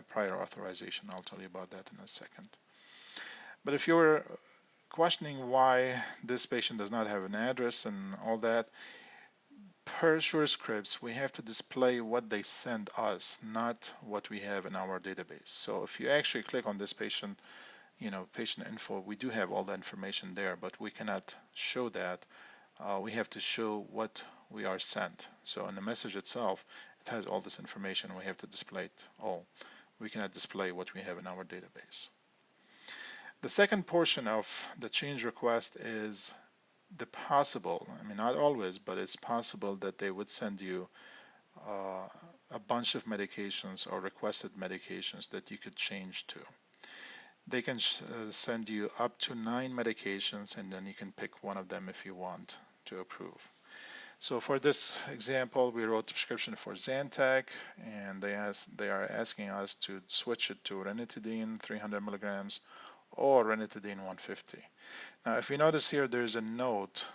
prior authorization. I'll tell you about that in a second. But if you're questioning why this patient does not have an address and all that, per Surescripts, we have to display what they send us, not what we have in our database. So if you actually click on this patient, patient info, we do have all the information there, but we cannot show that. We have to show what we are sent. So in the message itself, it has all this information. We have to display it all. We cannot display what we have in our database. The second portion of the change request is the possible, not always, but it's possible that they would send you a bunch of medications or requested medications that you could change to. They can send you up to 9 medications, and then you can pick one of them if you want to approve. So for this example, we wrote a prescription for Zantac, and they are asking us to switch it to ranitidine 300 milligrams or ranitidine 150. Now, if you notice here, there's a note,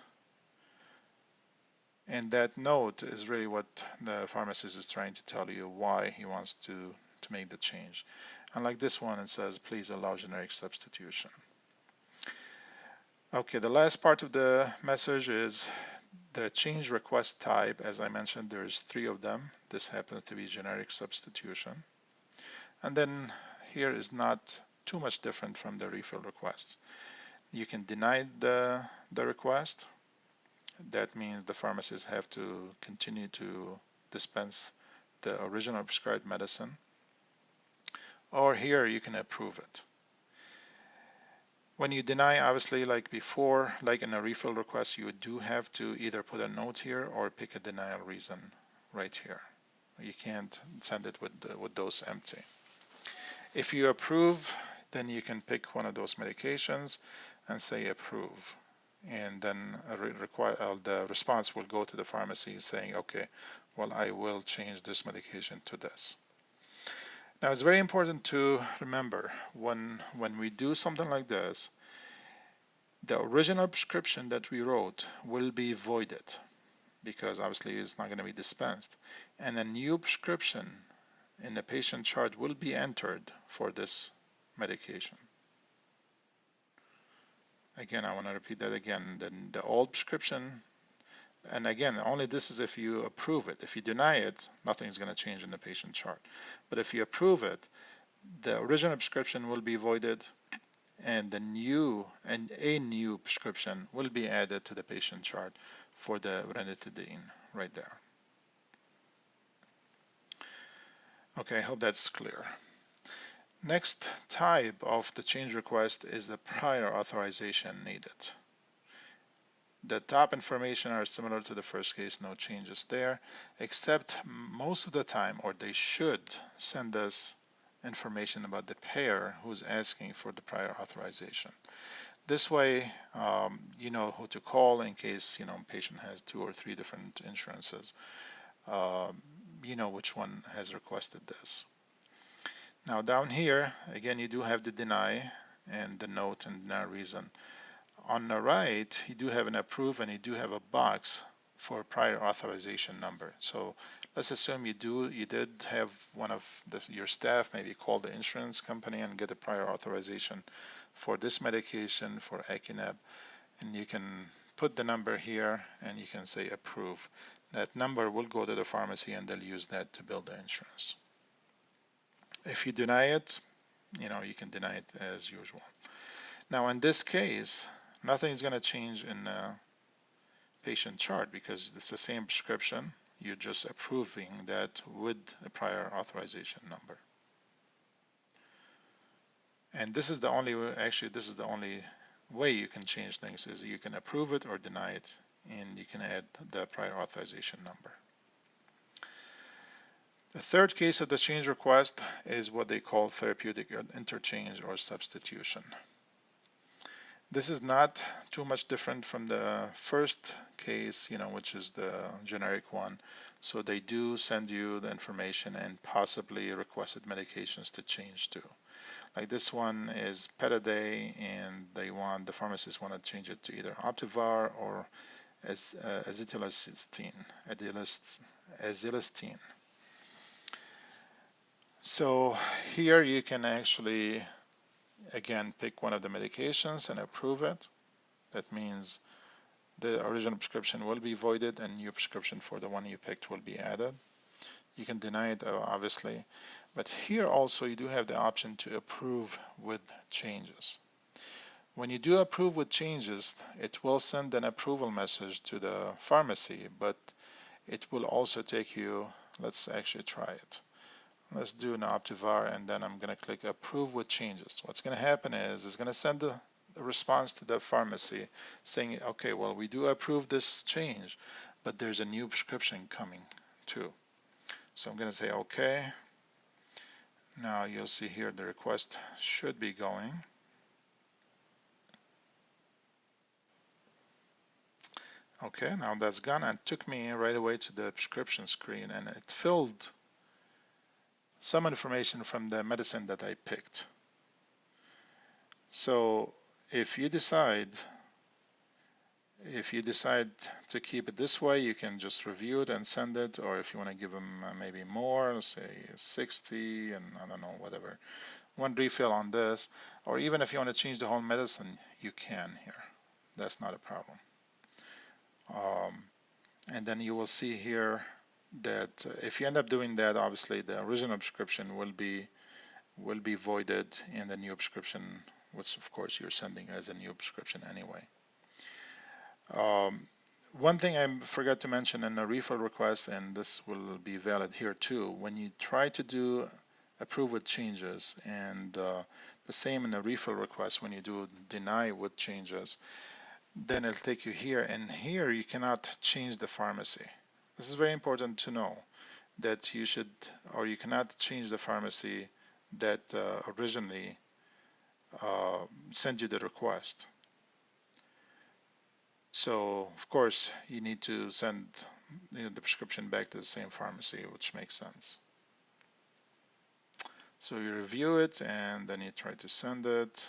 and that note is really what the pharmacist is trying to tell you why he wants to make the change. Unlike this one, it says, please allow generic substitution. Okay, the last part of the message is the change request type. As I mentioned, there's 3 of them. This happens to be generic substitution. And then here is not too much different from the refill requests. You can deny the request. That means the pharmacists have to continue to dispense the original prescribed medicine. Or here you can approve it. When you deny, obviously, like before, like in a refill request, you do have to either put a note here or pick a denial reason right here. You can't send it with those empty. If you approve, then you can pick one of those medications and say approve. And then the response will go to the pharmacy saying, okay, well, I will change this medication to this. Now, it's very important to remember when we do something like this, the original prescription that we wrote will be voided because obviously it's not going to be dispensed. And a new prescription in the patient chart will be entered for this medication. Again, I want to repeat that again. Then the old prescription, and again, only this is if you approve it. If you deny it, nothing is going to change in the patient chart. But if you approve it, the original prescription will be voided, and a new prescription will be added to the patient chart for the ranitidine right there. Okay, I hope that's clear. Next type of the change request is the prior authorization needed. The top information are similar to the first case, no changes there, except most of the time, or they should send us information about the payer who's asking for the prior authorization. This way, you know who to call in case patient has 2 or 3 different insurances. You know which one has requested this. Now down here, again, you do have the deny and the note and deny reason. On the right, you do have an approve and you do have a box for prior authorization number. So let's assume you did have one of your staff maybe call the insurance company and get a prior authorization for this medication for Akinab, and you can put the number here and you can say approve. That number will go to the pharmacy and they'll use that to bill the insurance. If you deny it, you can deny it as usual. Now in this case, nothing is going to change in the patient chart because it's the same prescription. You're just approving that with a prior authorization number. And this is the only way you can change things is you can approve it or deny it, and you can add the prior authorization number. The third case of the change request is what they call therapeutic interchange or substitution. This is not too much different from the first case, which is the generic one. So they do send you the information and possibly requested medications to change to. Like this one is Petaday, and the pharmacists want to change it to either Optivar or azithromycin. So here you can actually, again, pick one of the medications and approve it. That means the original prescription will be voided and new prescription for the one you picked will be added. You can deny it, obviously, but here also you do have the option to approve with changes. When you do approve with changes, it will send an approval message to the pharmacy, but it will also take you, let's actually try it. Let's do an Optivar, and then I'm going to click approve with changes. What's going to happen is it's going to send a response to the pharmacy saying, okay, well, we do approve this change, but there's a new prescription coming too. So I'm going to say okay. Now you'll see here the request should be going. Okay, now that's gone and took me right away to the prescription screen, and it filled some information from the medicine that I picked. So if you decide to keep it this way, you can just review it and send it, or if you want to give them maybe more, say 60 and I don't know, whatever, one refill on this, or even if you want to change the whole medicine, you can here. That's not a problem. And then you will see here that if you end up doing that, obviously the original prescription will be voided in the new prescription, which of course you're sending as a new prescription anyway. One thing I forgot to mention in a refill request, and this will be valid here too, when you try to do approve with changes, and the same in a refill request when you do deny with changes, then it'll take you here, and here you cannot change the pharmacy. This is very important to know, that you should, or you cannot change the pharmacy that originally sent you the request. So of course you need to send the prescription back to the same pharmacy, which makes sense. So you review it and then you try to send it.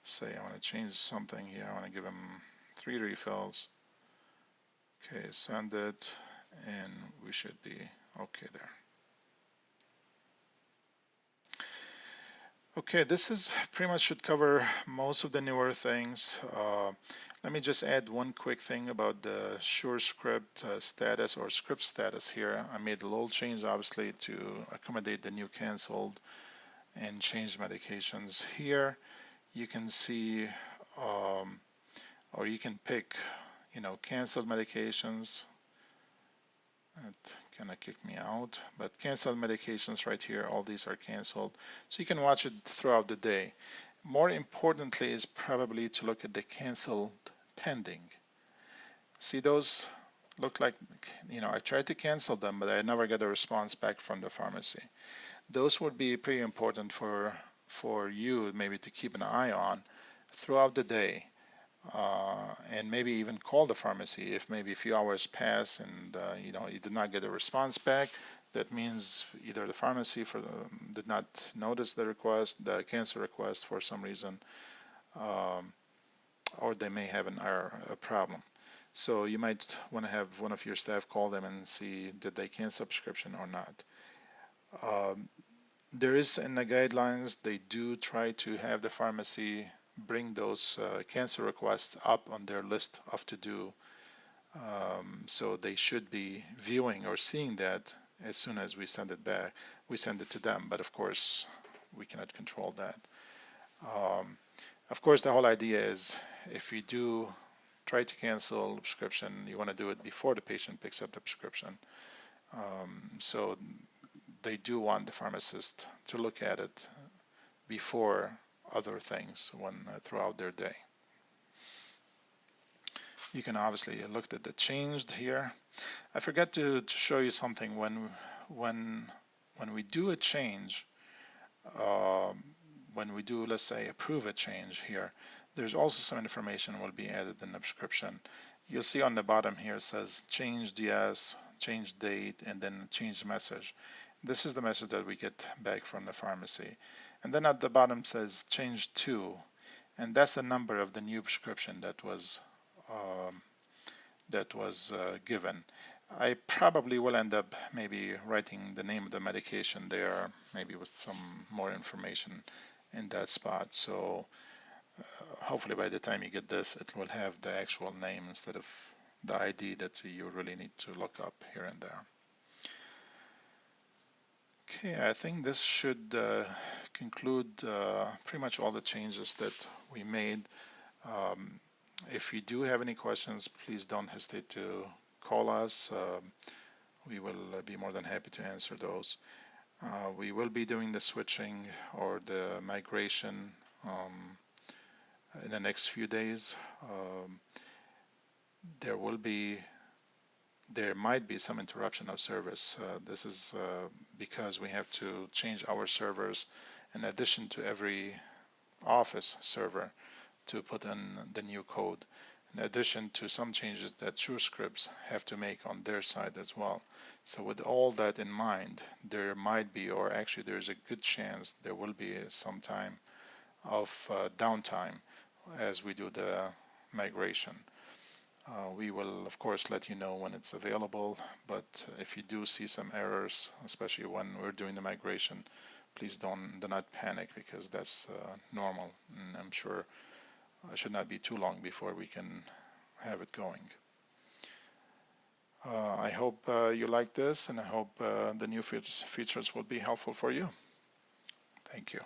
Say I want to change something here. I want to give him 3 refills. Okay, send it, and we should be okay there. Okay, this is pretty much should cover most of the newer things. Let me just add one quick thing about the SureScript status or script status here. I made a little change, obviously, to accommodate the new canceled and changed medications. Here you can see, or you can pick, canceled medications. It kind of kicked me out, but canceled medications right here, all these are canceled. So you can watch it throughout the day. More importantly is probably to look at the canceled pending. See, those look like, I tried to cancel them, but I never got a response back from the pharmacy. Those would be pretty important for you maybe to keep an eye on throughout the day. And maybe even call the pharmacy if maybe a few hours pass and you did not get a response back. That means either the pharmacy did not notice the request, the cancel request for some reason, or they may have an error, a problem. So you might want to have one of your staff call them and see did they cancel subscription or not. There is in the guidelines, they do try to have the pharmacy bring those cancel requests up on their list of to do. So they should be viewing or seeing that as soon as we send it back. We send it to them, but of course we cannot control that. Of course, the whole idea is if you do try to cancel the prescription, you want to do it before the patient picks up the prescription. So they do want the pharmacist to look at it before other things throughout their day. You can obviously look at the changed here. I forgot to show you something when we do a change, when we do, let's say, approve a change here, there's also some information will be added in the prescription. You'll see on the bottom here it says changed yes, change date, and then change message. This is the message that we get back from the pharmacy. And then at the bottom says change to, and that's the number of the new prescription that was given. I probably will end up maybe writing the name of the medication there, maybe with some more information in that spot. So hopefully by the time you get this, it will have the actual name instead of the ID that you really need to look up here and there. Okay, I think this should conclude pretty much all the changes that we made. Um, if you do have any questions, please don't hesitate to call us. We will be more than happy to answer those. We will be doing the switching or the migration in the next few days. There will be there might be some interruption of service. This is because we have to change our servers in addition to every office server to put in the new code, in addition to some changes that TrueScripts have to make on their side as well. So with all that in mind, there might be, or actually there's a good chance there will be some time of downtime as we do the migration. We will, of course, let you know when it's available, but if you do see some errors, especially when we're doing the migration, please do not panic because that's normal, and I'm sure it should not be too long before we can have it going. I hope you like this, and I hope the new features will be helpful for you. Thank you.